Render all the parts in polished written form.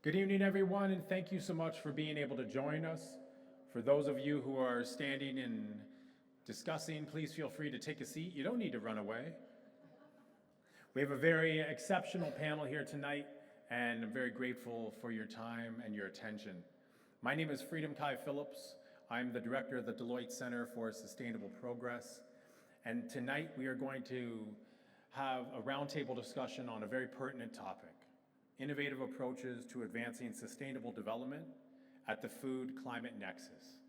Good evening, everyone, and thank you so much for being able to join us. For those of you who are standing and discussing, please feel free to take a seat. You don't need to run away. We have a very exceptional panel here tonight, and I'm very grateful for your time and your attention. My name is Freedom Kai Phillips. I'm the director of the Deloitte Center for Sustainable Progress, and tonight we are going to have a roundtable discussion on a very pertinent topic: innovative approaches to advancing sustainable development at the Food-Climate-Nexus,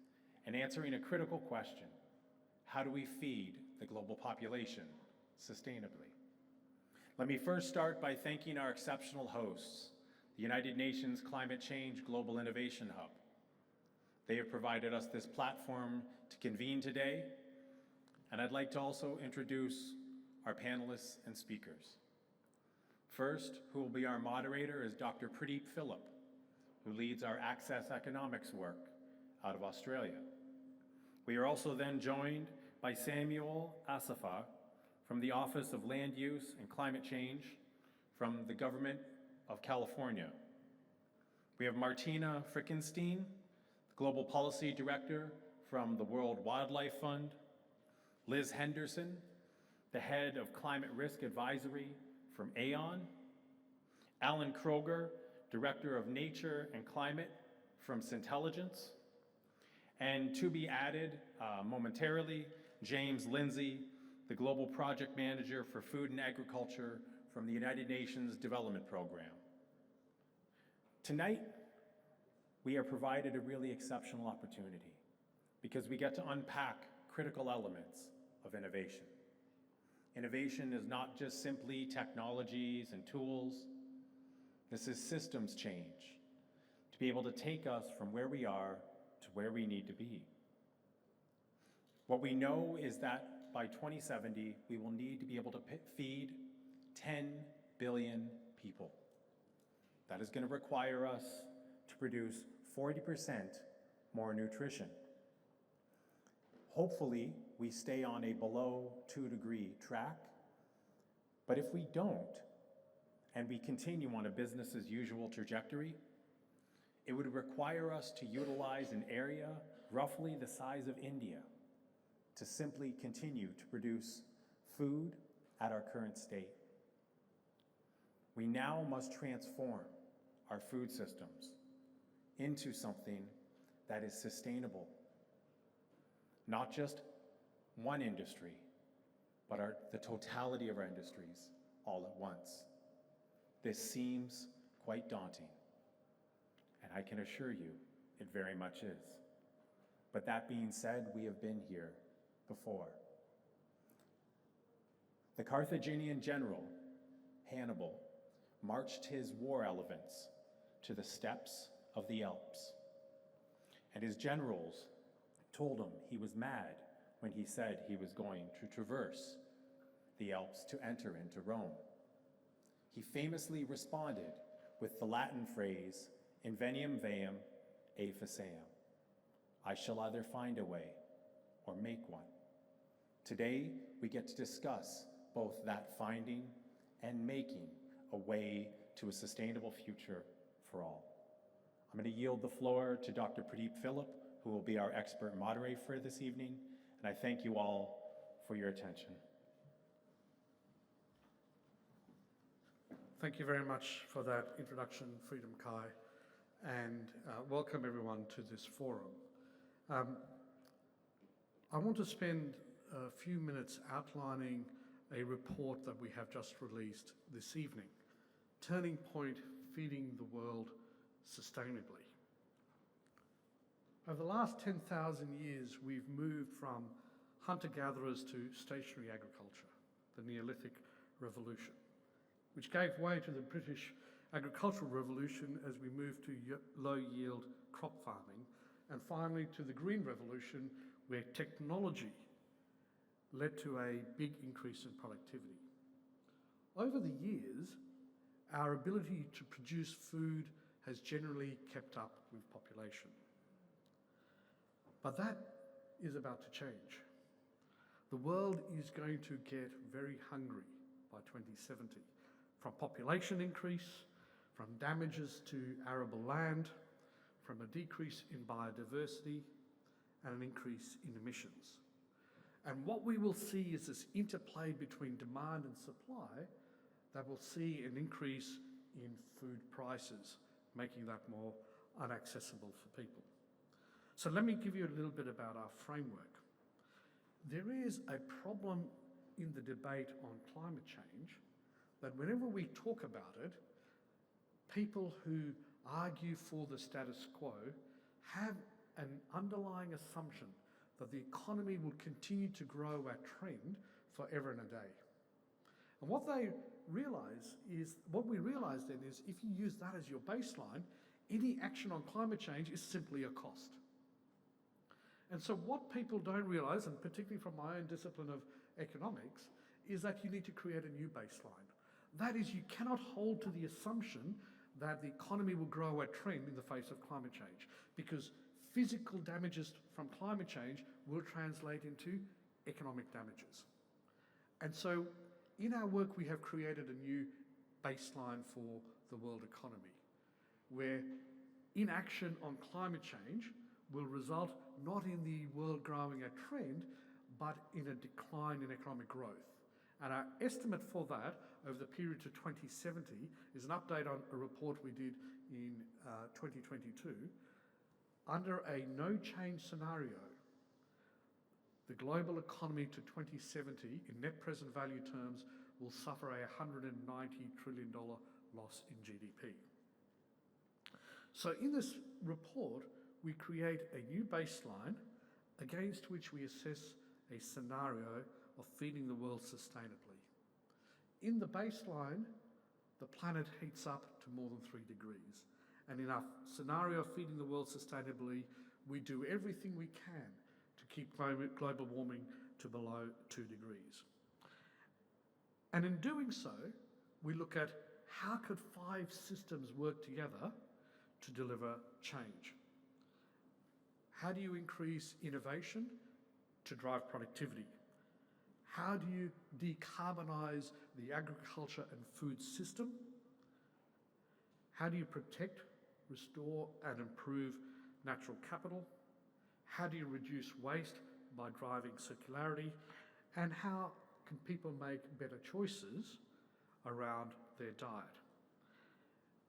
and answering a critical question: how do we feed the global population sustainably? Let me first start by thanking our exceptional hosts, the United Nations Climate Change Global Innovation Hub. They have provided us this platform to convene today, and I'd like to also introduce our panelists and speakers. First, who will be our moderator, is Dr. Pradeep Philip, who leads our Access Economics work out of Australia. We are also then joined by Samule Assefa from the Office of Land Use and Climate Change from the Government of California. We have Martima Fleckenstein, Global Policy Director from the World Wildlife Fund, Liz Henderson, the Head of Climate Risk Advisory from Aon, Allan Kroeger, Director of Nature and Climate from Satelligence, and to be added momentarily, James Lindsay, the Global Project Manager for Food and Agriculture from the United Nations Development Program. Tonight, we are provided a really exceptional opportunity because we get to unpack critical elements of innovation. Innovation is not just simply technologies and tools. This is systems change to be able to take us from where we are to where we need to be. What we know is that by 2070, we will need to be able to feed 10 billion people. That is going to require us to produce 40% more nutrition. Hopefully, we stay on a below 2-degree track, but if we don't, and we continue on a business as usual trajectory, it would require us to utilize an area roughly the size of India to simply continue to produce food at our current state. We now must transform our food systems into something that is sustainable. Not just one industry, but the totality of our industries all at once. This seems quite daunting, and I can assure you it very much is. But that being said, we have been here before. The Carthaginian general, Hannibal, marched his war elephants to the steppes of the Alps, and his generals told him he was mad when he said he was going to traverse the Alps to enter into Rome. He famously responded with the Latin phrase, inveniam veum e faceam. I shall either find a way or make one. Today, we get to discuss both that finding and making a way to a sustainable future for all. I'm going to yield the floor to Dr. Pradeep Philip, who will be our expert moderator for this evening, and I thank you all for your attention. Thank you very much for that introduction, Freedom Kai, and welcome everyone to this forum. I want to spend a few minutes outlining a report that we have just released this evening, Turning Point: Feeding the World Sustainably. Over the last 10,000 years, we've moved from hunter-gatherers to stationary agriculture, the Neolithic Revolution, which gave way to the British Agricultural Revolution as we moved to low-yield crop farming, and finally to the Green Revolution, where technology led to a big increase in productivity. Over the years, our ability to produce food has generally kept up with population. But that is about to change. The world is going to get very hungry by 2070, from population increase, from damages to arable land, from a decrease in biodiversity, and an increase in emissions. And what we will see is this interplay between demand and supply that will see an increase in food prices, making that more inaccessible for people. So let me give you a little bit about our framework. There is a problem in the debate on climate change that whenever we talk about it, people who argue for the status quo have an underlying assumption that the economy will continue to grow at trend forever and a day. And what we realize then is if you use that as your baseline, any action on climate change is simply a cost. And so what people don't realize, and particularly from my own discipline of economics, is that you need to create a new baseline. That is, you cannot hold to the assumption that the economy will grow at trend in the face of climate change, because physical damages from climate change will translate into economic damages. And so in our work, we have created a new baseline for the world economy, where inaction on climate change will result not in the world growing at trend, but in a decline in economic growth. And our estimate for that over the period to 2070 is an update on a report we did in 2022. Under a no-change scenario, the global economy to 2070 in net present value terms will suffer a $190 trillion loss in GDP. So in this report, we create a new baseline against which we assess a scenario of feeding the world sustainably. In the baseline, the planet heats up to more than 3 degrees. And in our scenario of feeding the world sustainably, we do everything we can to keep global warming to below 2 degrees. And in doing so, we look at how could 5 systems work together to deliver change. How do you increase innovation to drive productivity? How do you decarbonise the agriculture and food system? How do you protect, restore and improve natural capital? How do you reduce waste by driving circularity? And how can people make better choices around their diet?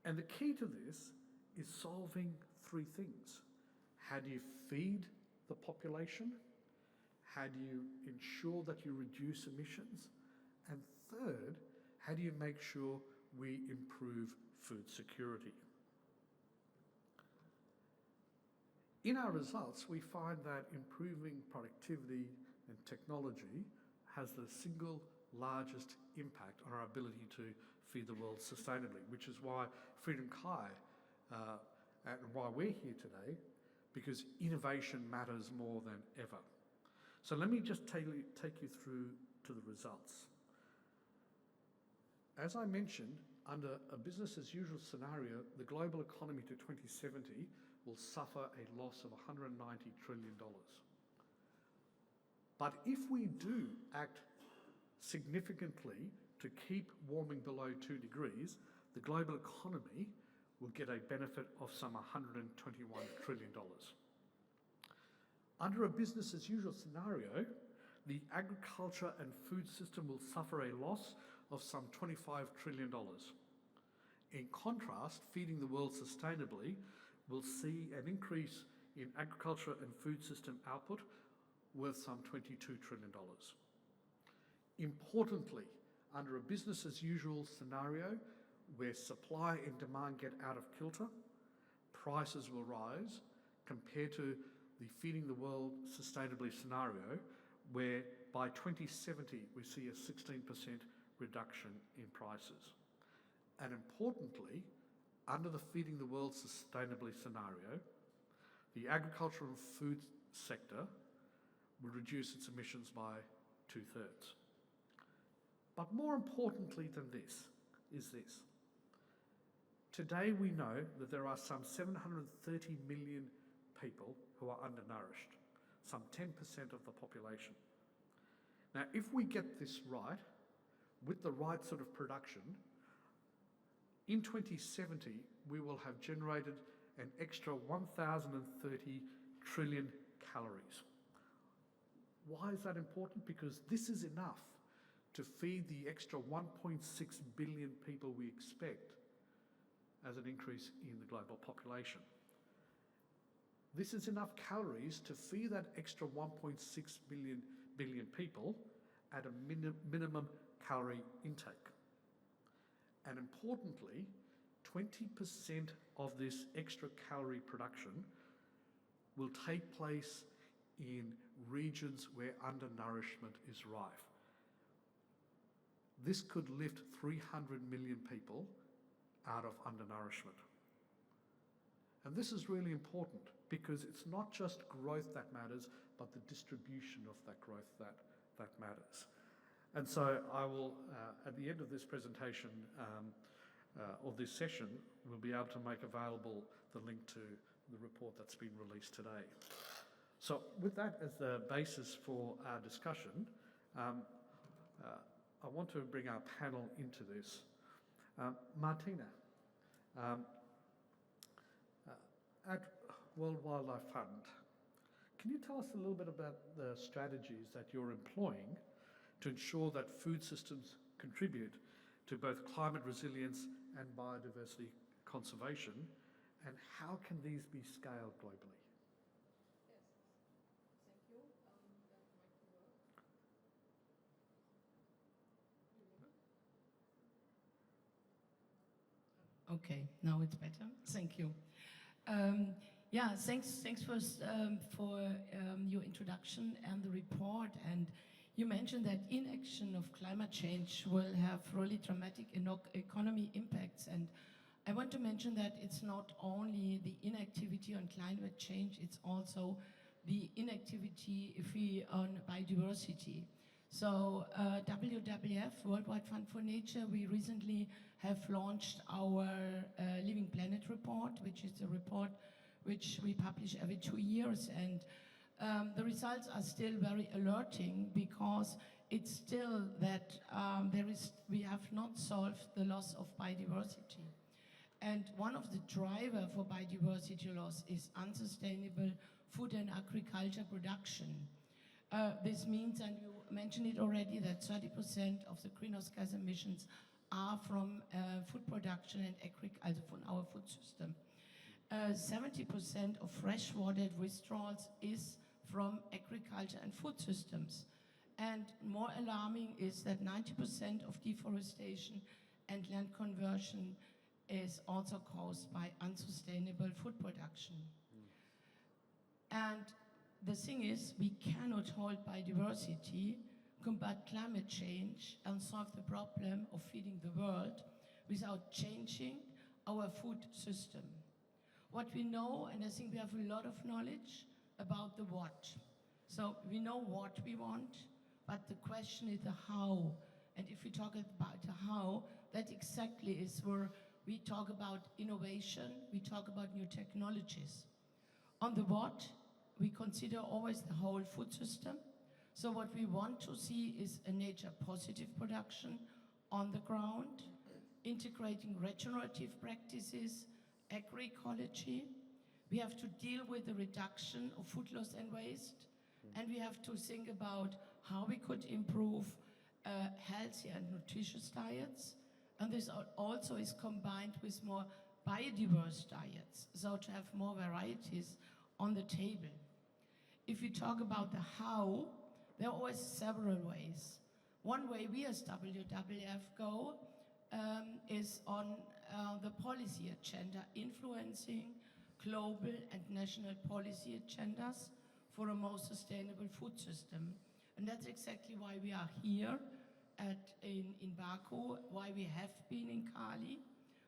And the key to this is solving 3 things. How do you feed the population? How do you ensure that you reduce emissions? And third, how do you make sure we improve food security? In our results, we find that improving productivity and technology has the single largest impact on our ability to feed the world sustainably, which is why Freedom Kai and why we're here today, because innovation matters more than ever. So let me just take you through to the results. As I mentioned, under a business as usual scenario, the global economy to 2070 will suffer a loss of $190 trillion. But if we do act significantly to keep warming below 2 degrees, the global economy will get a benefit of some $121 trillion. Under a business as usual scenario, the agriculture and food system will suffer a loss of some $25 trillion. In contrast, feeding the world sustainably will see an increase in agriculture and food system output worth some $22 trillion. Importantly, under a business as usual scenario where supply and demand get out of kilter, prices will rise compared to the feeding the world sustainably scenario where by 2070 we see a 16% reduction in prices. And importantly, under the feeding the world sustainably scenario, the agricultural and food sector will reduce its emissions by 2/3. But more importantly than this is this. Today we know that there are some 730 million people who are undernourished, some 10% of the population. Now, if we get this right, with the right sort of production, In 2070, we will have generated an extra 1,030 trillion calories. Why is that important? Because this is enough to feed the extra 1.6 billion people we expect as an increase in the global population. This is enough calories to feed that extra 1.6 billion people at a minimum calorie intake. And importantly, 20% of this extra calorie production will take place in regions where undernourishment is rife. This could lift 300 million people out of undernourishment. And this is really important because it's not just growth that matters, but the distribution of that growth that matters. And so I will, at the end of this presentation, or this session, we'll be able to make available the link to the report that's been released today. So with that as the basis for our discussion, I want to bring our panel into this. Martina, at World Wildlife Fund, can you tell us a little bit about the strategies that you're employing to ensure that food systems contribute to both climate resilience and biodiversity conservation, and how can these be scaled globally? Yes, thank you. Okay, now it's better. Thank you. Yeah, thanks first for your introduction and the report. And you mentioned that inaction of climate change will have really dramatic economy impacts. And I want to mention that it's not only the inactivity on climate change, it's also the inactivity on biodiversity. So WWF, Worldwide Fund for Nature, we recently have launched our Living Planet report, which is a report which we publish every 2 years. And the results are still very alerting because it's still that we have not solved the loss of biodiversity. And one of the drivers for biodiversity loss is unsustainable food and agriculture production. This means, and you mentioned it already, that 30% of the greenhouse gas emissions are from food production and agriculture, from our food system. 70% of freshwater withdrawals is from agriculture and food systems. And more alarming is that 90% of deforestation and land conversion is also caused by unsustainable food production. And the thing is, we cannot hold biodiversity, combat climate change, and solve the problem of feeding the world without changing our food system. What we know, and I think we have a lot of knowledge about the what. So we know what we want, but the question is the how. And if we talk about the how, that exactly is where we talk about innovation, we talk about new technologies. On the what, we consider always the whole food system. So what we want to see is a nature-positive production on the ground, integrating regenerative practices, agroecology. We have to deal with the reduction of food loss and waste, and we have to think about how we could improve healthy and nutritious diets. And this also is combined with more biodiverse diets, so to have more varieties on the table. If you talk about the how, there are always several ways. One way we as WWF go is on the policy agenda, influencing global and national policy agendas for a more sustainable food system. And that's exactly why we are here in Baku, why we have been in Cali,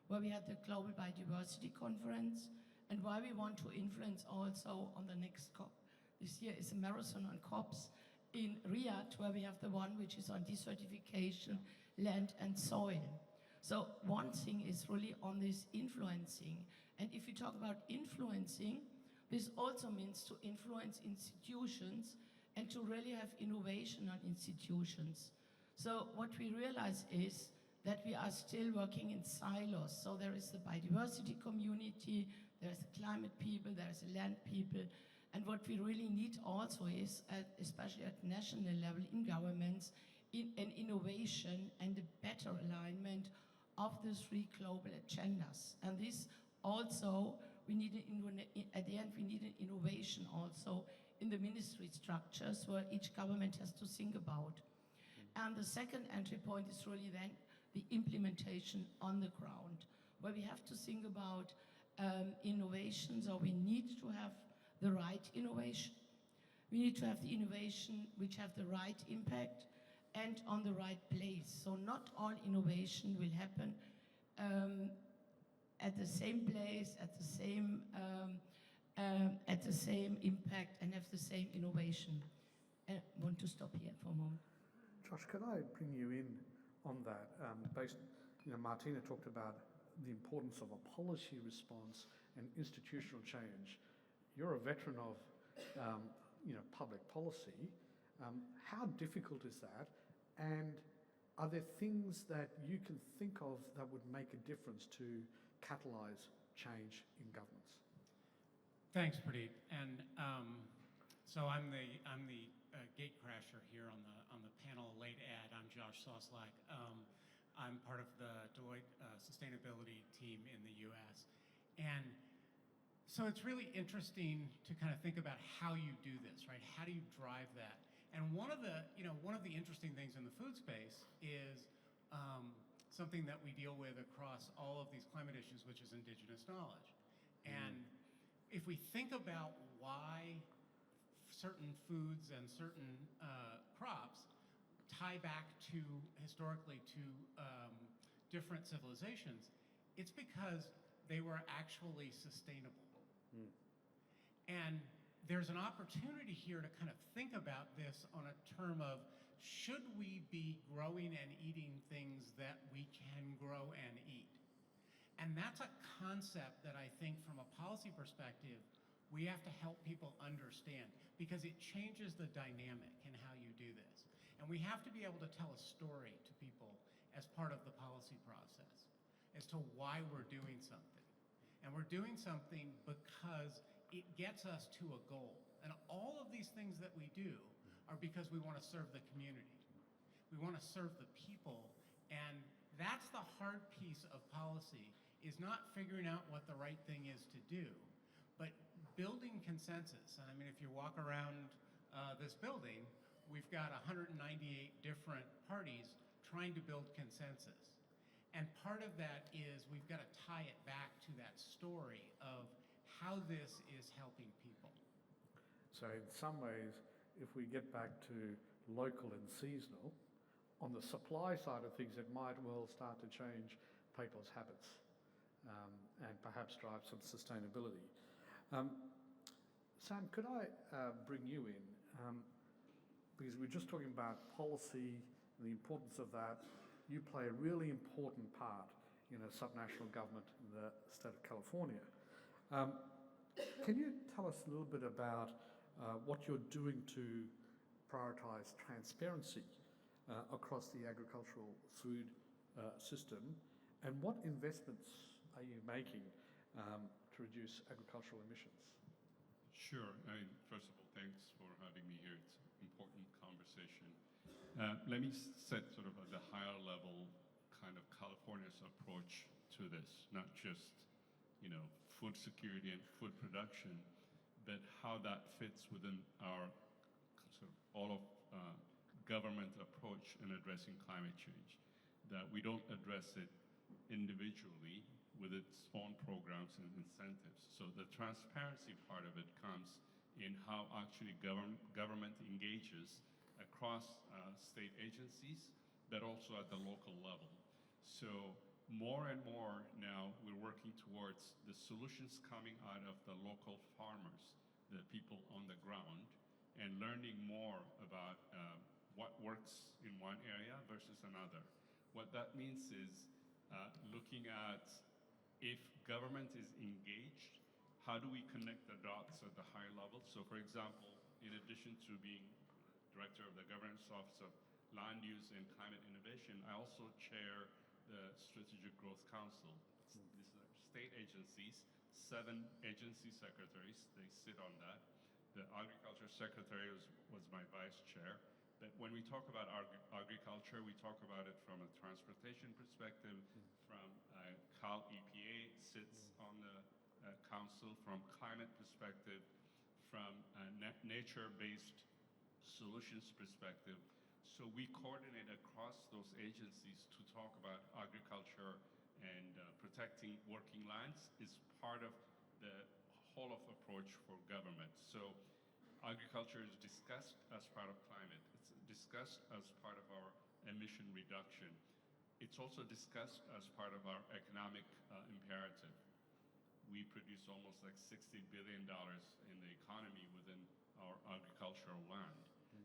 where we had the Global Biodiversity Conference, and why we want to influence also on the next COP. This year is a marathon on COPs in Riyadh, where we have the one which is on desertification, land and soil. So one thing is really on this influencing. And if you talk about influencing, this also means to influence institutions and to really have innovation on institutions. So what we realize is that we are still working in silos. So there is the biodiversity community, there's the climate people, there's the land people. And what we really need also is, especially at national level in governments, an innovation and a better alignment of the three global agendas. And this also, we need at the end, we need an innovation also in the ministry structures where each government has to think about. And the second entry point is really then the implementation on the ground, where we have to think about innovations, or we need to have the right innovation. We need to have the innovation which have the right impact and on the right place. So not all innovation will happen at the same place, at the same impact, and have the same innovation. I want to stop here for a moment. Josh, could I bring you in on that? Martina talked about the importance of a policy response and institutional change. You're a veteran of, public policy. How difficult is that? And are there things that you can think of that would make a difference to catalyse change in governments? Thanks, Pradeep. And so I'm the gate crasher here on the panel. Late ad. I'm Josh Soslak. I'm part of the Deloitte sustainability team in the U.S. And so it's really interesting to kind of think about how you do this, right? How do you drive that? And one of the interesting things in the food space is something that we deal with across all of these climate issues, which is indigenous knowledge. And if we think about why certain foods and certain crops tie back historically to different civilizations, it's because they were actually sustainable. And there's an opportunity here to kind of think about this on a term of, should we be growing and eating things that we can grow and eat? And that's a concept that I think from a policy perspective, we have to help people understand, because it changes the dynamic in how you do this. And we have to be able to tell a story to people as part of the policy process as to why we're doing something. And we're doing something because it gets us to a goal. And all of these things that we do are because we want to serve the community. We want to serve the people. And that's the hard piece of policy, is not figuring out what the right thing is to do, but building consensus. And I mean, if you walk around this building, we've got 198 different parties trying to build consensus. And part of that is we've got to tie it back to that story of how this is helping people. So in some ways, if we get back to local and seasonal, on the supply side of things, it might well start to change people's habits and perhaps drive some sustainability. Sam, could I bring you in? Because we're just talking about policy and the importance of that. You play a really important part in a subnational government in the state of California. Can you tell us a little bit about what you're doing to prioritise transparency across the agricultural food system, and what investments are you making to reduce agricultural emissions? Sure. First of all, thanks for having me here. It's an important conversation. Let me set sort of at the higher level kind of California's approach to this, not just, food security and food production, but how that fits within our sort of all of government approach in addressing climate change. That we don't address it individually with its own programs and incentives. So the transparency part of it comes in how actually government engages across state agencies, but also at the local level. So more and more now we're working towards the solutions coming out of the local farmers, the people on the ground, and learning more about what works in one area versus another. What that means is looking at, if government is engaged, how do we connect the dots at the higher level? So for example, in addition to being director of the Governance Office of Land Use and Climate Innovation, I also chair the Strategic Growth Council. These are state agencies, 7 agency secretaries, they sit on that. The Agriculture Secretary was my vice chair. But when we talk about agriculture, we talk about it from a transportation perspective, from Cal EPA sits on the council, from climate perspective, from a nature-based solutions perspective. So we coordinate across those agencies to talk about agriculture and protecting working lands is part of the whole of approach for government. So agriculture is discussed as part of climate. It's discussed as part of our emission reduction. It's also discussed as part of our economic imperative. We produce almost like $60 billion in the economy within our agricultural land.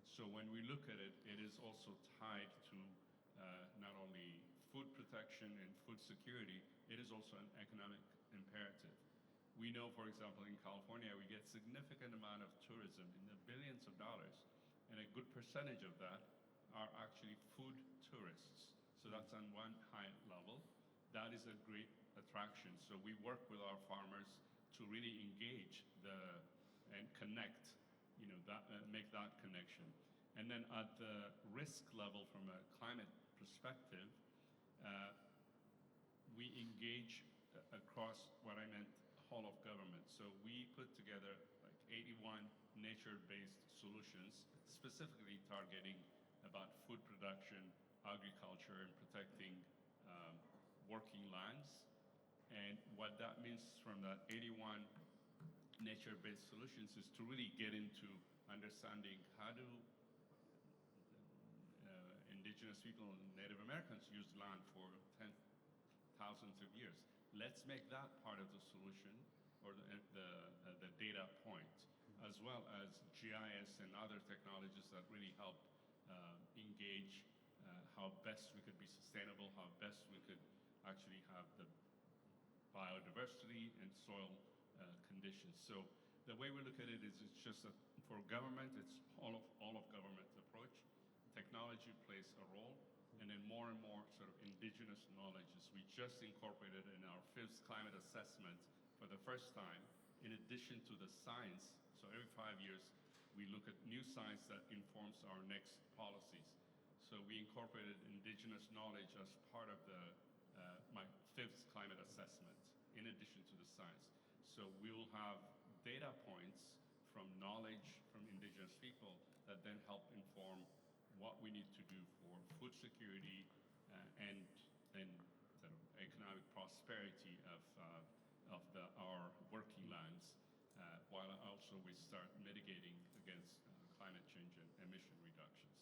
So when we look at it, it is also tied to not only food protection and food security, it is also an economic imperative. We know, for example, in California, we get significant amount of tourism in the billions of dollars, and a good percentage of that are actually food tourists. So that's on one high level. That is a great attraction. So we work with our farmers to really engage and connect, make that connection. And then at the risk level from a climate perspective, we engage across what I meant whole of government. So we put together like 81 nature-based solutions, specifically targeting about food production, agriculture, and protecting working lands. And what that means from that 81 nature-based solutions is to really get into understanding how do indigenous people and Native Americans use land for thousands of years. Let's make that part of the solution or the data point, as well as GIS and other technologies that really help engage how best we could be sustainable, how best we could actually have the biodiversity and soil conditions. So the way we look at it is it's just for government, it's all of government approach. Technology plays a role, and then more and more sort of indigenous knowledges. We just incorporated in our 5th climate assessment for the first time, in addition to the science. So every 5 years, we look at new science that informs our next policies. So we incorporated indigenous knowledge as part of my 5th climate assessment, in addition to the science. So we'll have data points from knowledge from indigenous people that then help inform what we need to do for food security and then sort of economic prosperity of our working lands, while also we start mitigating against climate change and emission reductions.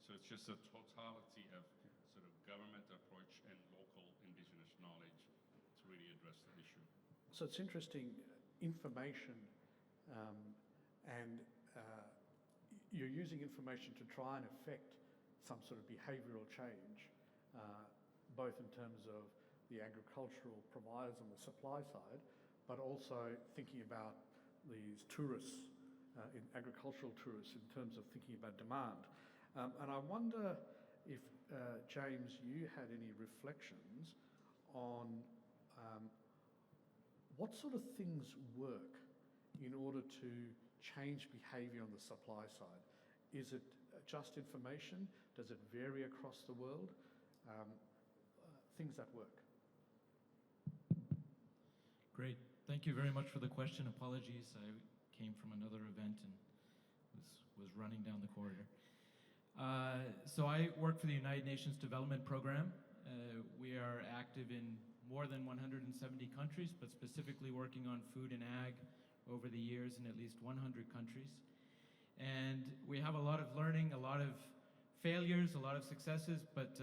So it's just a totality of sort of government approach and local indigenous knowledge to really address the issue. So it's interesting, information and you're using information to try and affect some sort of behavioural change, both in terms of the agricultural providers on the supply side, but also thinking about these tourists, in agricultural tourists, in terms of thinking about demand. And I wonder if, James, you had any reflections on what sort of things work in order to change behaviour on the supply side? Is it just information? Does it vary across the world? Things that work. Great. Thank you very much for the question. Apologies, I came from another event and was running down the corridor. So I work for the United Nations Development Program. We are active in more than 170 countries, but specifically working on food and ag over the years in at least 100 countries. And we have a lot of learning, a lot of failures, a lot of successes, but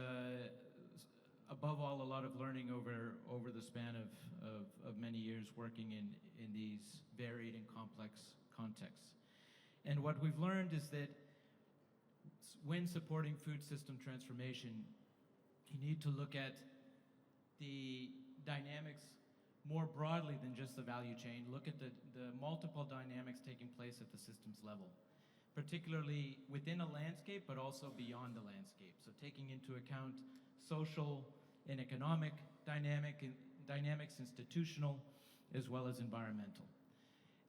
above all, a lot of learning over the span of many years working in these varied and complex contexts. And what we've learned is that when supporting food system transformation, you need to look at the dynamics more broadly than just the value chain. Look at the multiple dynamics taking place at the systems level, particularly within a landscape, but also beyond the landscape. So taking into account social, in economic dynamics, institutional, as well as environmental.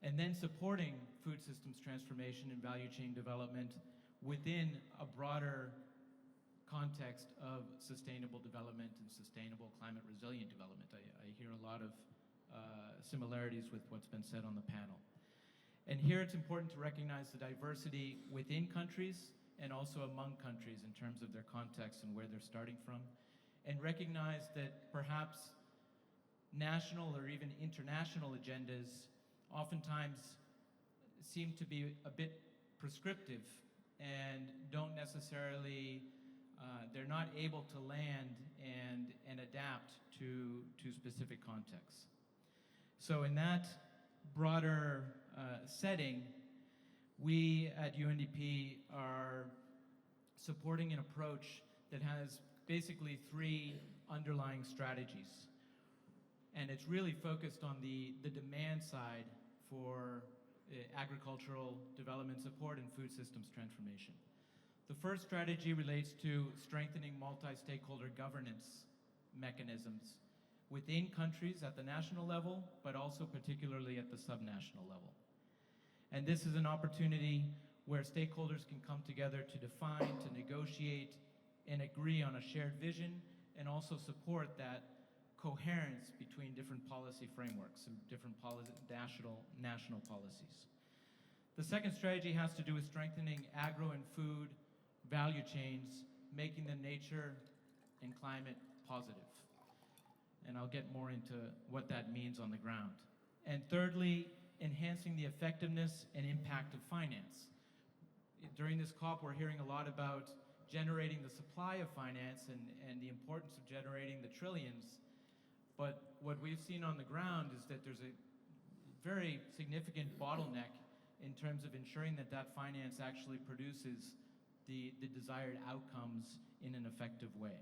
And then supporting food systems transformation and value chain development within a broader context of sustainable development and sustainable climate resilient development. I hear a lot of similarities with what's been said on the panel. And here it's important to recognize the diversity within countries and also among countries in terms of their context and where they're starting from, and recognize that perhaps national or even international agendas oftentimes seem to be a bit prescriptive and don't necessarily, they're not able to land and adapt to specific contexts. So in that broader setting, we at UNDP are supporting an approach that has basically 3 underlying strategies. And it's really focused on the demand side for agricultural development support and food systems transformation. The first strategy relates to strengthening multi-stakeholder governance mechanisms within countries at the national level, but also particularly at the subnational level. And this is an opportunity where stakeholders can come together to define, to negotiate, and agree on a shared vision, and also support that coherence between different policy frameworks and different national policies. The second strategy has to do with strengthening agro and food value chains, making them nature and climate positive. And I'll get more into what that means on the ground. And thirdly, enhancing the effectiveness and impact of finance. During this COP, we're hearing a lot about generating the supply of finance and the importance of generating the trillions. But what we've seen on the ground is that there's a very significant bottleneck in terms of ensuring that that finance actually produces the desired outcomes in an effective way.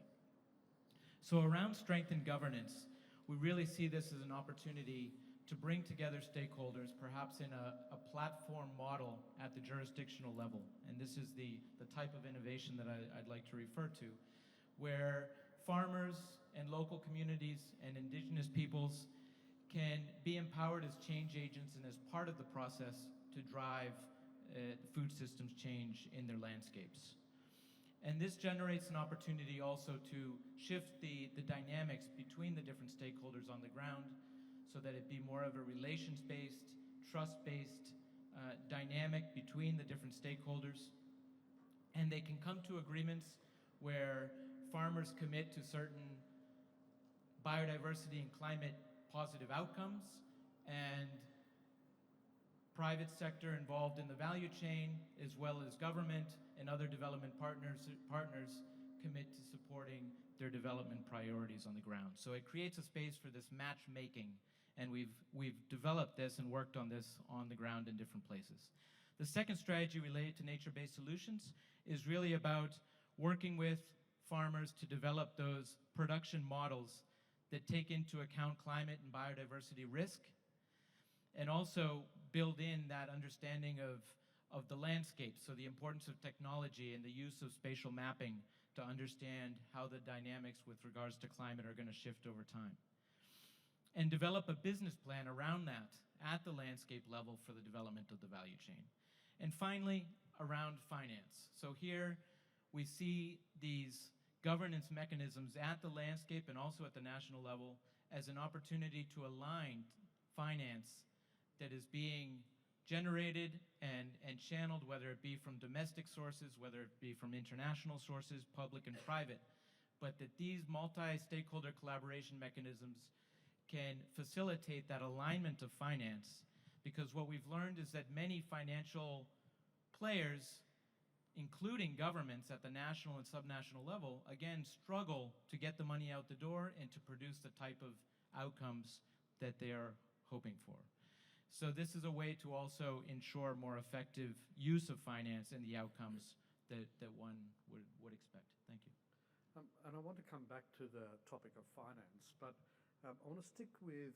So around strengthened governance, we really see this as an opportunity to bring together stakeholders, perhaps in a platform model at the jurisdictional level. And this is the type of innovation that I'd like to refer to, where farmers and local communities and indigenous peoples can be empowered as change agents and as part of the process to drive food systems change in their landscapes. And this generates an opportunity also to shift the dynamics between the different stakeholders on the ground so that it be more of a relations-based, trust-based dynamic between the different stakeholders. And they can come to agreements where farmers commit to certain biodiversity and climate positive outcomes, and private sector involved in the value chain, as well as government and other development partners commit to supporting their development priorities on the ground. So it creates a space for this matchmaking, and we've developed this and worked on this on the ground in different places. The second strategy related to nature-based solutions is really about working with farmers to develop those production models that take into account climate and biodiversity risk, and also build in that understanding of the landscape, so the importance of technology and the use of spatial mapping to understand how the dynamics with regards to climate are going to shift over time. And develop a business plan around that at the landscape level for the development of the value chain. And finally, around finance. So here we see these governance mechanisms at the landscape and also at the national level as an opportunity to align finance that is being generated and channeled, whether it be from domestic sources, whether it be from international sources, public and private, but that these multi-stakeholder collaboration mechanisms can facilitate that alignment of finance, because what we've learned is that many financial players, including governments at the national and subnational level, again, struggle to get the money out the door and to produce the type of outcomes that they are hoping for. So this is a way to also ensure more effective use of finance and the outcomes that one would expect. Thank you. And I want to come back to the topic of finance, but I want to stick with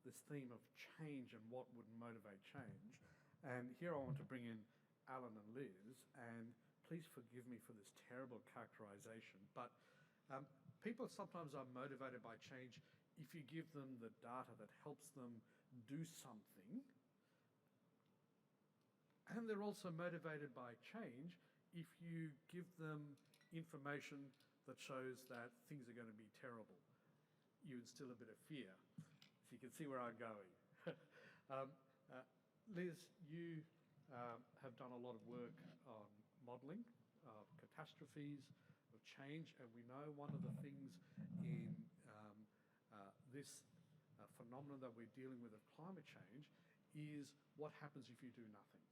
this theme of change and what would motivate change. And here I want to bring in Allan and Liz, and please forgive me for this terrible characterization, but People sometimes are motivated by change if you give them the data that helps them do something. And they're also motivated by change if you give them information that shows that things are going to be terrible. You instill a bit of fear. So you can see where I'm going. Liz, you have done a lot of work on modelling of catastrophes, of change, and we know one of the things in this phenomenon that we're dealing with of climate change is what happens if you do nothing.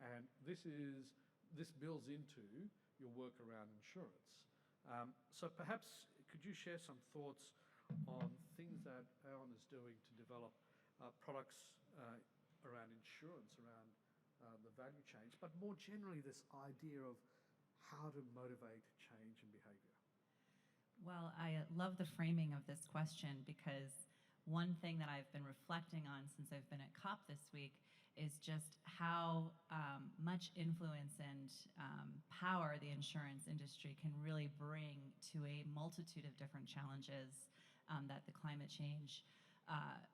And this builds into your work around insurance. So perhaps could you share some thoughts on things that Allan is doing to develop products around insurance, around the value change, but more generally this idea of how to motivate change and behavior? Well, I love the framing of this question because one thing that I've been reflecting on since I've been at COP this week is just how much influence and power the insurance industry can really bring to a multitude of different challenges that the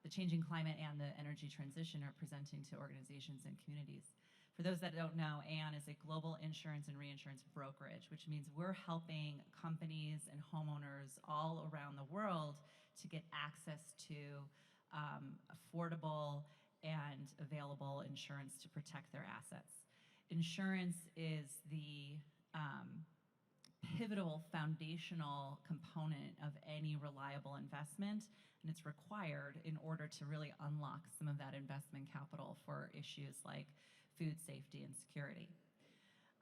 changing climate and the energy transition are presenting to organizations and communities. For those that don't know, Aon is a global insurance and reinsurance brokerage, which means we're helping companies and homeowners all around the world to get access to affordable and available insurance to protect their assets. Insurance is the pivotal foundational component of any reliable investment, and it's required in order to really unlock some of that investment capital for issues like food safety and security.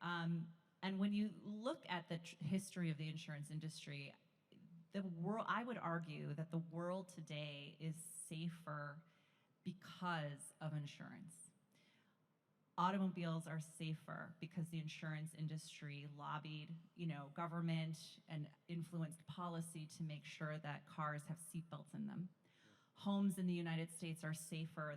And when you look at the history of the insurance industry, I would argue that the world today is safer because of insurance. Automobiles are safer because the insurance industry lobbied, government and influenced policy to make sure that cars have seatbelts in them. Homes in the United States are safer.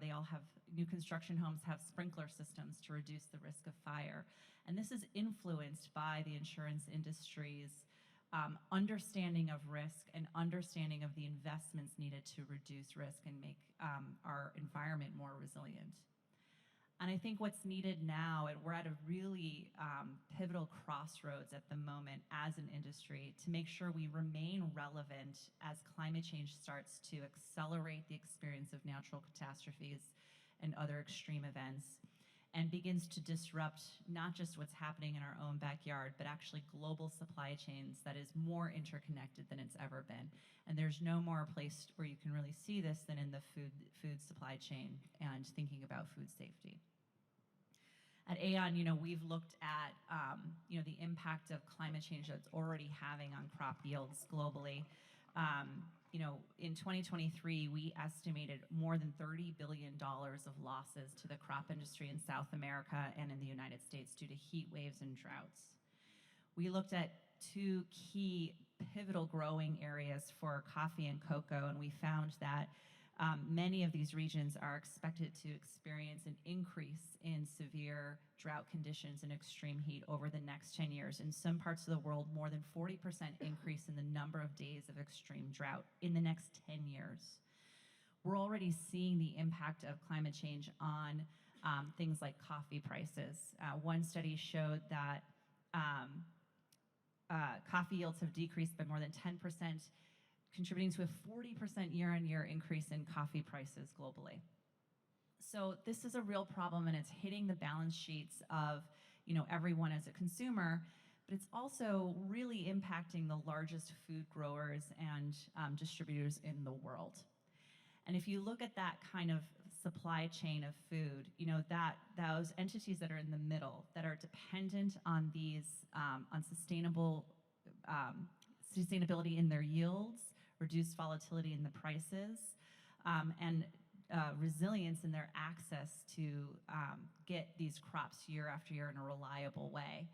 New construction homes have sprinkler systems to reduce the risk of fire. And this is influenced by the insurance industry's understanding of risk and understanding of the investments needed to reduce risk and make our environment more resilient. And I think what's needed now, and we're at a really pivotal crossroads at the moment as an industry to make sure we remain relevant as climate change starts to accelerate the experience of natural catastrophes and other extreme events, and begins to disrupt not just what's happening in our own backyard, but actually global supply chains that is more interconnected than it's ever been. And there's no more place where you can really see this than in the food supply chain and thinking about food safety. At Aon, we've looked at the impact of climate change that's already having on crop yields globally. In 2023, we estimated more than $30 billion of losses to the crop industry in South America and in the United States due to heat waves and droughts. We looked at two key pivotal growing areas for coffee and cocoa, and we found that many of these regions are expected to experience an increase in severe drought conditions and extreme heat over the next 10 years. In some parts of the world, more than 40% increase in the number of days of extreme drought in the next 10 years. We're already seeing the impact of climate change on things like coffee prices. One study showed that coffee yields have decreased by more than 10%, contributing to a 40% year-on-year increase in coffee prices globally. So this is a real problem, and it's hitting the balance sheets of everyone as a consumer, but it's also really impacting the largest food growers and distributors in the world. And if you look at that kind of supply chain of food, those entities that are in the middle that are dependent on these on sustainability in their yields, reduced volatility in the prices, and resilience in their access to get these crops year after year in a reliable way.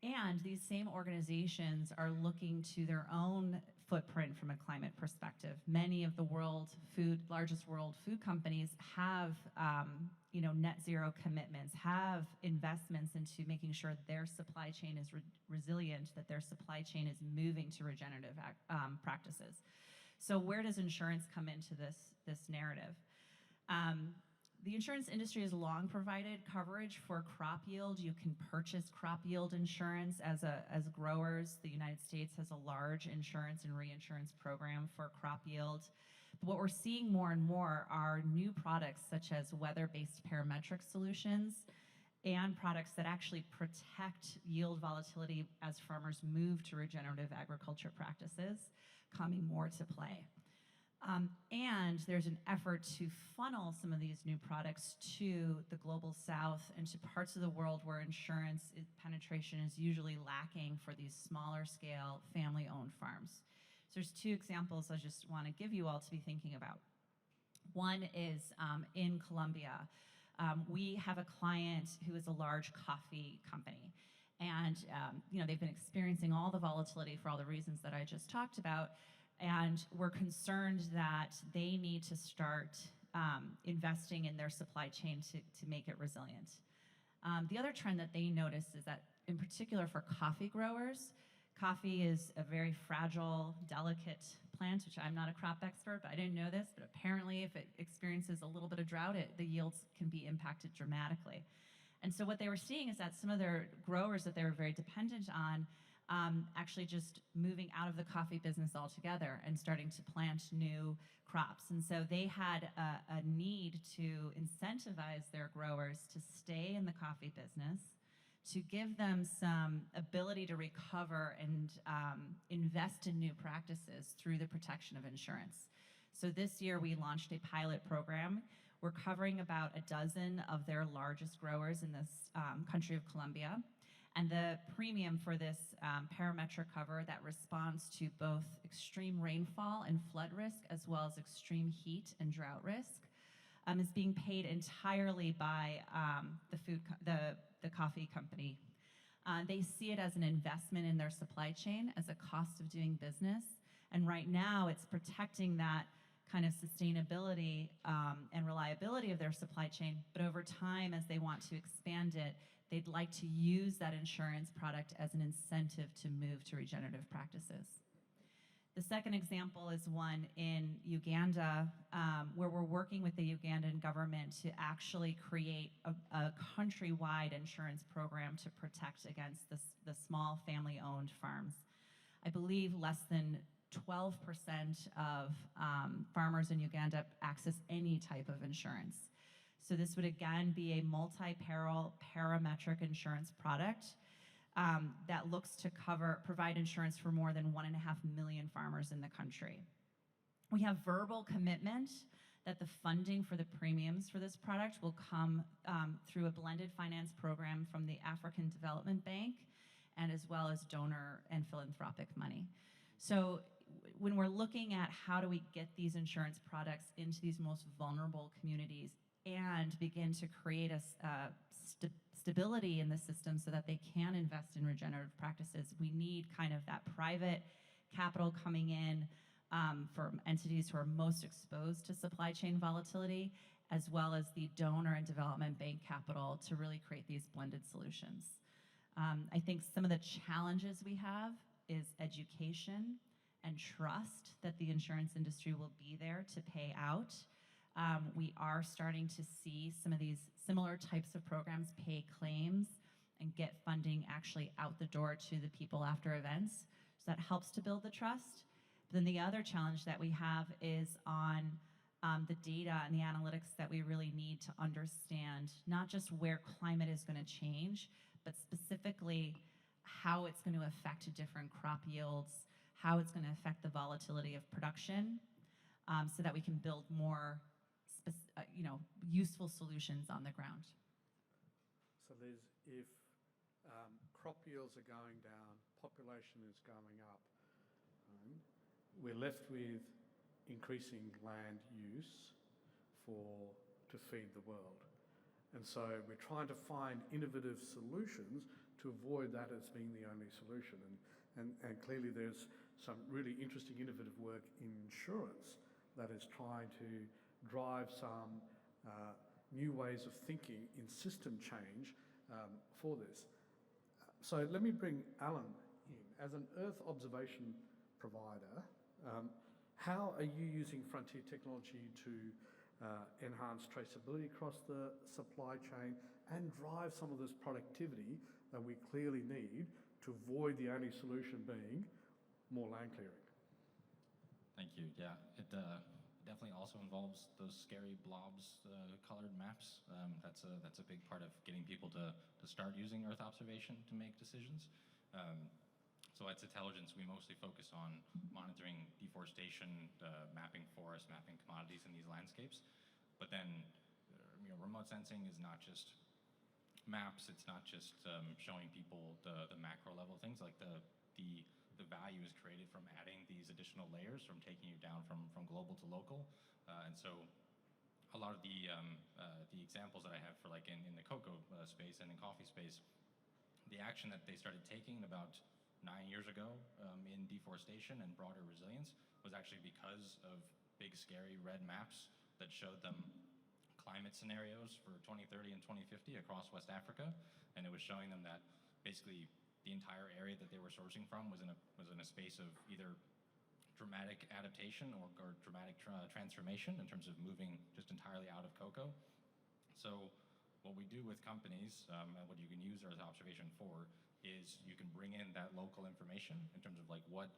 And these same organizations are looking to their own footprint from a climate perspective. Many of the largest world food companies have net zero commitments, have investments into making sure their supply chain is resilient, that their supply chain is moving to regenerative practices. So where does insurance come into this narrative? The insurance industry has long provided coverage for crop yield. You can purchase crop yield insurance as growers. The United States has a large insurance and reinsurance program for crop yield. But what we're seeing more and more are new products such as weather-based parametric solutions and products that actually protect yield volatility as farmers move to regenerative agriculture practices coming more to play. And there's an effort to funnel some of these new products to the global south and to parts of the world where insurance penetration is usually lacking for these smaller scale family-owned farms. So there's two examples I just want to give you all to be thinking about. One is in Colombia. We have a client who is a large coffee company. And they've been experiencing all the volatility for all the reasons that I just talked about. And we're concerned that they need to start investing in their supply chain to make it resilient. The other trend that they noticed is that, in particular for coffee growers, coffee is a very fragile, delicate plant, which I'm not a crop expert, but I didn't know this, but apparently if it experiences a little bit of drought, the yields can be impacted dramatically. And so what they were seeing is that some of their growers that they were very dependent on actually just moving out of the coffee business altogether and starting to plant new crops. And so they had a need to incentivize their growers to stay in the coffee business, to give them some ability to recover and invest in new practices through the protection of insurance. So this year we launched a pilot program. We're covering about a dozen of their largest growers in this country of Colombia. And the premium for this parametric cover that responds to both extreme rainfall and flood risk, as well as extreme heat and drought risk, is being paid entirely by the coffee company. They see it as an investment in their supply chain, as a cost of doing business. And right now, it's protecting that kind of sustainability and reliability of their supply chain. But over time, as they want to expand it, they'd like to use that insurance product as an incentive to move to regenerative practices. The second example is one in Uganda, where we're working with the Ugandan government to actually create a countrywide insurance program to protect against the small family-owned farms. I believe less than 12% of farmers in Uganda access any type of insurance. So this would again be a multi-peril parametric insurance product that looks to provide insurance for more than 1.5 million farmers in the country. We have verbal commitment that the funding for the premiums for this product will come through a blended finance program from the African Development Bank, and as well as donor and philanthropic money. So when we're looking at how do we get these insurance products into these most vulnerable communities and begin to create a stability in the system so that they can invest in regenerative practices, we need kind of that private capital coming in from entities who are most exposed to supply chain volatility, as well as the donor and development bank capital to really create these blended solutions. I think some of the challenges we have is education and trust that the insurance industry will be there to pay out. We are starting to see some of these similar types of programs pay claims and get funding actually out the door to the people after events. So that helps to build the trust. But then the other challenge that we have is on the data and the analytics that we really need to understand not just where climate is going to change, but specifically how it's going to affect different crop yields, how it's going to affect the volatility of production, so that we can build more useful solutions on the ground. So if crop yields are going down, population is going up, we're left with increasing land use to feed the world. And so we're trying to find innovative solutions to avoid that as being the only solution. And clearly there's some really interesting innovative work in insurance that is trying to drive some new ways of thinking in system change for this. So let me bring Allan in. As an Earth observation provider, how are you using frontier technology to enhance traceability across the supply chain and drive some of this productivity that we clearly need to avoid the only solution being more land clearing? Thank you. Yeah, it definitely also involves those scary blobs, colored maps. That's a big part of getting people to start using Earth observation to make decisions. So at Satelligence, we mostly focus on monitoring deforestation, mapping forests, mapping commodities in these landscapes. But then, remote sensing is not just maps. It's not just showing people the macro level things. Like the value is created from adding these additional layers, from taking you down from global to local. And so a lot of the examples that I have for like in the cocoa space and in coffee space, the action that they started taking about 9 years ago in deforestation and broader resilience was actually because of big scary red maps that showed them climate scenarios for 2030 and 2050 across West Africa. And it was showing them that basically the entire area that they were sourcing from was in a space of either dramatic adaptation or dramatic transformation in terms of moving just entirely out of cocoa. So what we do with companies, and what you can use Earth observation for, is you can bring in that local information in terms of like what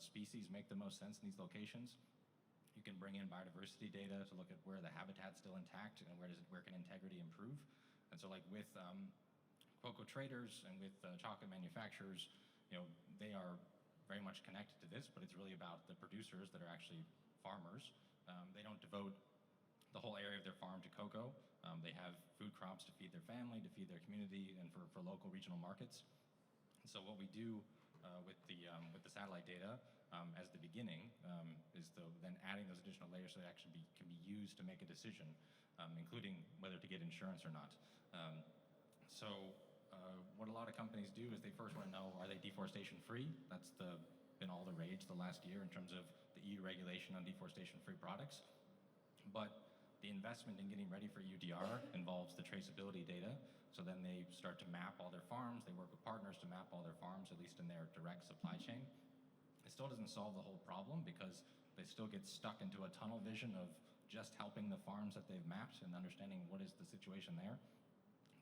species make the most sense in these locations. You can bring in biodiversity data to look at where the habitat's still intact and where can integrity improve. And so like with cocoa traders and with chocolate manufacturers, they are very much connected to this, but it's really about the producers that are actually farmers. They don't devote the whole area of their farm to cocoa. They have food crops to feed their family, to feed their community, and for local regional markets. And so what we do with the satellite data as the beginning is then adding those additional layers so they actually can be used to make a decision, including whether to get insurance or not. So what a lot of companies do is they first want to know, are they deforestation free? That's been all the rage the last year in terms of the EU regulation on deforestation free products. But the investment in getting ready for UDR involves the traceability data. So then they start to map all their farms. They work with partners to map all their farms, at least in their direct supply chain. It still doesn't solve the whole problem because they still get stuck into a tunnel vision of just helping the farms that they've mapped and understanding what is the situation there.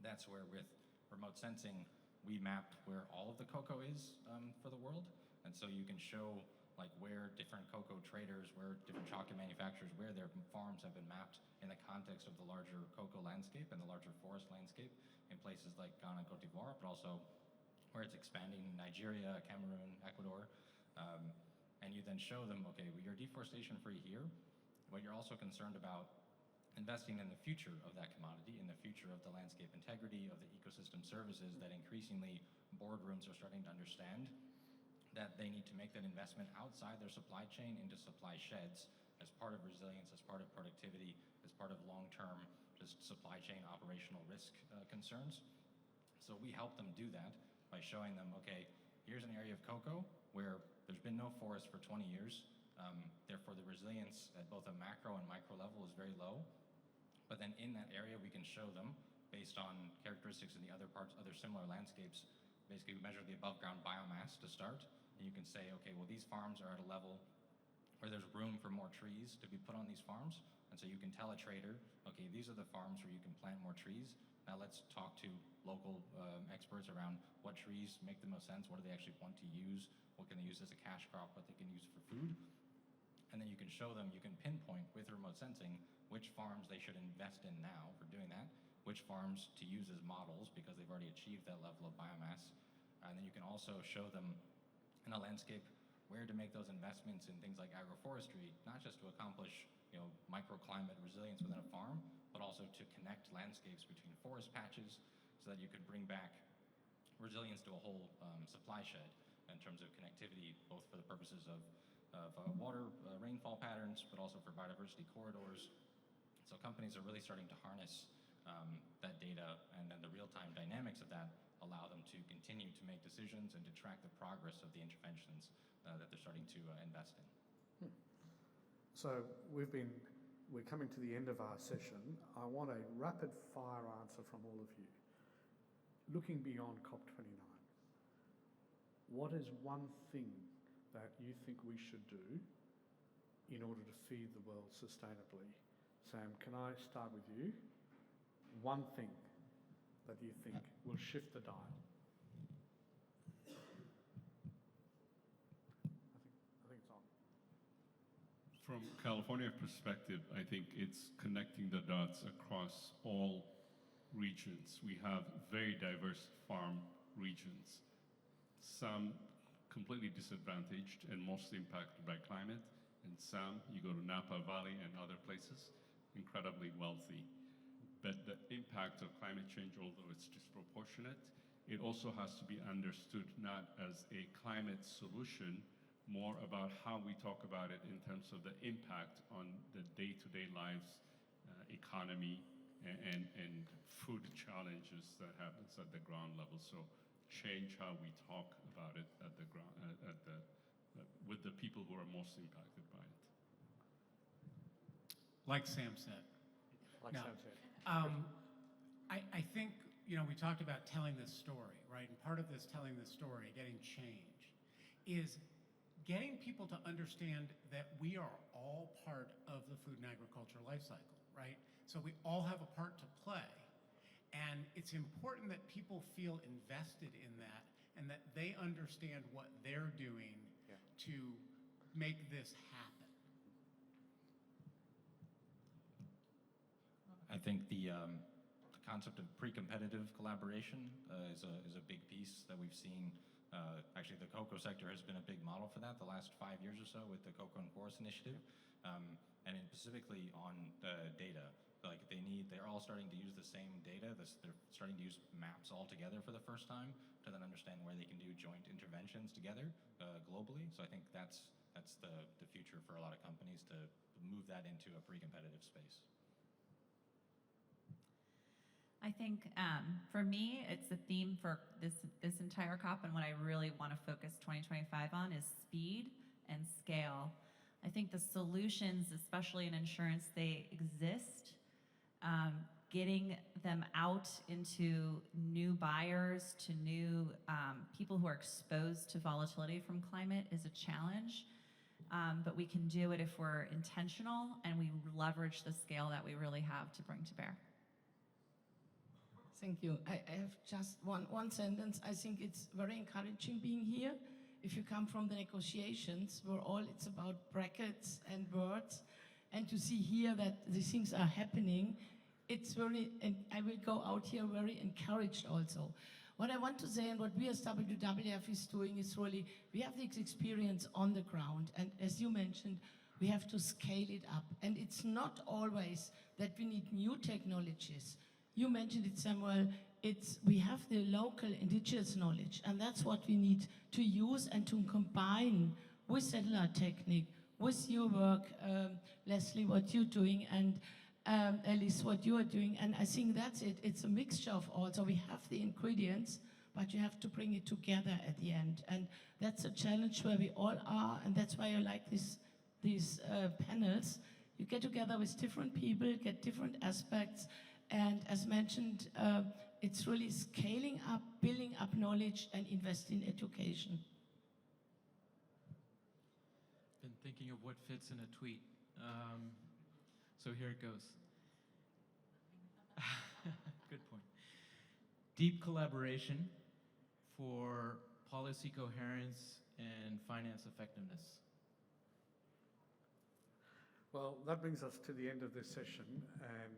That's where with remote sensing, we map where all of the cocoa is for the world. And so you can show like where different cocoa traders, where different chocolate manufacturers, where their farms have been mapped in the context of the larger cocoa landscape and the larger forest landscape in places like Ghana and Cote d'Ivoire, but also where it's expanding in Nigeria, Cameroon, Ecuador. And you then show them, okay, well, you're deforestation free here, but you're also concerned about investing in the future of that commodity, in the future of the landscape integrity, of the ecosystem services that increasingly boardrooms are starting to understand that they need to make that investment outside their supply chain into supply sheds as part of resilience, as part of productivity, as part of long-term just supply chain operational risk concerns. So we help them do that by showing them, okay, here's an area of cocoa where there's been no forest for 20 years. Therefore, the resilience at both a macro and micro level is very low. But then in that area, we can show them, based on characteristics in the other parts, other similar landscapes, basically we measure the above ground biomass to start. And you can say, okay, well, these farms are at a level where there's room for more trees to be put on these farms. And so you can tell a trader, okay, these are the farms where you can plant more trees. Now let's talk to local experts around what trees make the most sense, what do they actually want to use, what can they use as a cash crop, what they can use for food. And then you can show them, you can pinpoint with remote sensing which farms they should invest in now for doing that, which farms to use as models because they've already achieved that level of biomass. And then you can also show them in a landscape where to make those investments in things like agroforestry, not just to accomplish microclimate resilience within a farm, but also to connect landscapes between forest patches so that you could bring back resilience to a whole supply shed in terms of connectivity, both for the purposes of water rainfall patterns, but also for biodiversity corridors. So companies are really starting to harness that data, and then the real-time dynamics of that allow them to continue to make decisions and to track the progress of the interventions that they're starting to invest in. So we've been we're coming to the end of our session. I want a rapid fire answer from all of you. Looking beyond COP29, what is one thing that you think we should do in order to feed the world sustainably? Sam, can I start with you? One thing that you think will shift the dial. I think it's on. From California perspective, I think it's connecting the dots across all regions. We have very diverse farm regions, some completely disadvantaged and mostly impacted by climate, and some, you go to Napa Valley and other places, incredibly wealthy. But the impact of climate change, although it's disproportionate, it also has to be understood not as a climate solution, more about how we talk about it in terms of the impact on the day-to-day lives, economy, and food challenges that happens at the ground level. So change how we talk about it at the ground, with the people who are most impacted by it. Like Sam said. Like No. Sam said. I think, we talked about telling this story, right? And part of this telling this story, getting change, is getting people to understand that we are all part of the food and agriculture life cycle, right? So we all have a part to play. And it's important that people feel invested in that and that they understand what they're doing to make this happen. I think the concept of pre-competitive collaboration is a big piece that we've seen. Actually, the cocoa sector has been a big model for that the last 5 years or so with the Cocoa and Forest Initiative, and specifically on data. Like they're all starting to use the same data. They're starting to use maps all together for the first time to then understand where they can do joint interventions together globally. So I think that's the future for a lot of companies to move that into a pre-competitive space. I think for me, it's the theme for this entire COP, and what I really want to focus 2025 on is speed and scale. I think the solutions, especially in insurance, they exist. Getting them out into new buyers, to new people who are exposed to volatility from climate is a challenge. But we can do it if we're intentional and we leverage the scale that we really have to bring to bear. Thank you. I have just one sentence. I think it's very encouraging being here. If you come from the negotiations where it's about brackets and words, and to see here that these things are happening, it's very, and I will go out here very encouraged also. What I want to say and what we as WWF is doing is really, we have this experience on the ground, and as you mentioned, we have to scale it up. And it's not always that we need new technologies. You mentioned it, Samuel, we have the local indigenous knowledge, and that's what we need to use and to combine with satellite technique, with your work, Leslie, what you're doing, and Alice, what you are doing. And I think that's it. It's a mixture of all. So we have the ingredients, but you have to bring it together at the end. And that's a challenge where we all are, and that's why I like these panels. You get together with different people, get different aspects, and as mentioned, it's really scaling up, building up knowledge, and invest in education. Been thinking of what fits in a tweet. So here it goes. Good point. Deep collaboration for policy coherence and finance effectiveness. Well, that brings us to the end of this session, and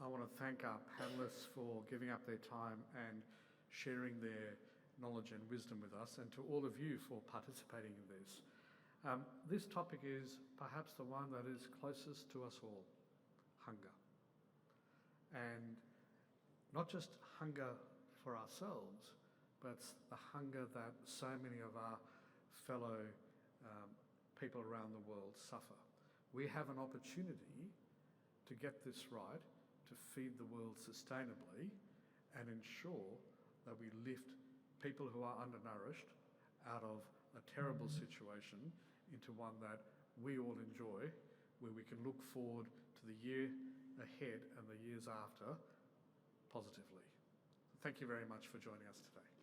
I want to thank our panelists for giving up their time and sharing their knowledge and wisdom with us, and to all of you for participating in this. This topic is perhaps the one that is closest to us all, hunger. And not just hunger for ourselves, but the hunger that so many of our fellow people around the world suffer. We have an opportunity to get this right, to feed the world sustainably and ensure that we lift people who are undernourished out of a terrible situation into one that we all enjoy where we can look forward to the year ahead and the years after positively. Thank you very much for joining us today.